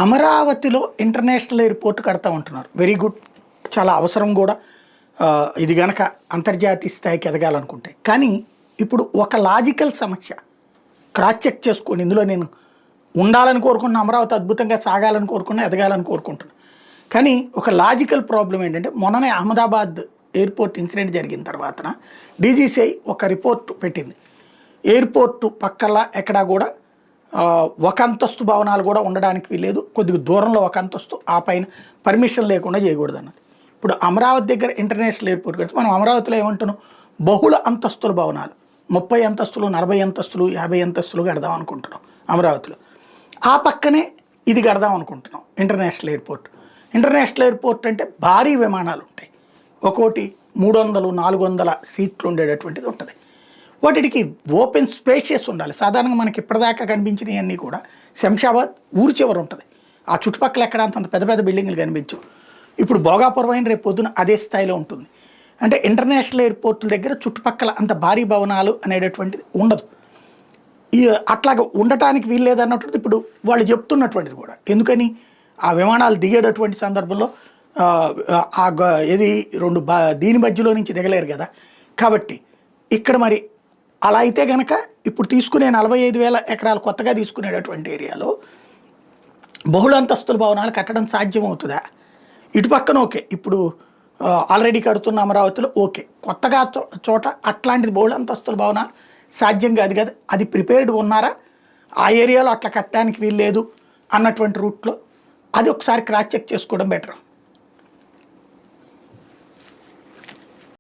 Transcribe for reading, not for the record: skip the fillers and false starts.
అమరావతిలో international airport కడతా ఉంటున్నారు. వెరీ గుడ్, చాలా అవసరం కూడా. ఇది గనక అంతర్జాతీయ స్థాయికి ఎదగాలనుకుంటే. కానీ ఇప్పుడు ఒక లాజికల్ సమస్య క్రాస్ చెక్ చేసుకోండి. ఇందులో నేను ఉండాలని కోరుకున్న, అమరావతి అద్భుతంగా సాగాలని కోరుకున్నా, ఎదగాలని కోరుకుంటున్నాను. కానీ ఒక లాజికల్ ప్రాబ్లం ఏంటంటే, మొన్ననే అహ్మదాబాద్ ఎయిర్పోర్ట్ ఇన్సిడెంట్ జరిగిన తర్వాత డీజీసీఐ ఒక రిపోర్ట్ పెట్టింది. ఎయిర్పోర్టు పక్కల ఎక్కడా కూడా ఒక అంతస్తు భవనాలు కూడా ఉండడానికి వీలేదు, కొద్దిగా దూరంలో ఒక అంతస్తు, ఆ పైన పర్మిషన్ లేకుండా చేయకూడదు అన్నది. ఇప్పుడు అమరావతి దగ్గర ఇంటర్నేషనల్ ఎయిర్పోర్ట్ కడితే మనం అమరావతిలో ఏమంటున్నాం, బహుళ అంతస్తుల భవనాలు 30 అంతస్తులు, 40 అంతస్తులు, 50 అంతస్తులు కడదాం అనుకుంటున్నాం అమరావతిలో. ఆ పక్కనే ఇది కడదాం అనుకుంటున్నాం ఇంటర్నేషనల్ ఎయిర్పోర్ట్. ఇంటర్నేషనల్ ఎయిర్పోర్ట్ అంటే భారీ విమానాలు ఉంటాయి, ఒక్కోటి 300, 400 సీట్లు ఉండేటటువంటిది ఉంటుంది. వాటికి ఓపెన్ స్పేషియస్ ఉండాలి. సాధారణంగా మనకి ఇప్పటిదాకా కనిపించినవన్నీ కూడా శంషాబాద్ ఊరి చివర ఉంటుంది, ఆ చుట్టుపక్కల ఎక్కడ అంత పెద్ద పెద్ద బిల్డింగ్లు కనిపించవు. ఇప్పుడు భోగాపురం అయిన రేపు పొద్దున అదే స్థాయిలో ఉంటుంది. అంటే ఇంటర్నేషనల్ ఎయిర్పోర్టుల దగ్గర చుట్టుపక్కల అంత భారీ భవనాలు అనేటటువంటిది ఉండదు. అట్లాగా ఉండటానికి వీల్లేదన్నటువంటిది ఇప్పుడు వాళ్ళు చెప్తున్నటువంటిది కూడా. ఎందుకని ఆ విమానాలు దిగేటటువంటి సందర్భంలో ఏది దీని మధ్యలో నుంచి దిగలేరు కదా. కాబట్టి ఇక్కడ మరి అలా అయితే కనుక ఇప్పుడు తీసుకునే 45,000 ఎకరాలు కొత్తగా తీసుకునేటటువంటి ఏరియాలో బహుళ అంతస్తుల భవనాలు కట్టడం సాధ్యమవుతుందా? ఇటు పక్కన ఓకే, ఇప్పుడు ఆల్రెడీ కడుతున్న అమరావతిలో ఓకే, కొత్తగా చోట అట్లాంటిది బహుళ అంతస్తుల భవనాలు సాధ్యం కాదు కదా. అది ప్రిపేర్డ్ ఉన్నారా, ఆ ఏరియాలో అట్లా కట్టడానికి వీల్లేదు అన్నటువంటి రూట్లో అది ఒకసారి క్రాస్ చెక్ చేసుకోవడం బెటర్.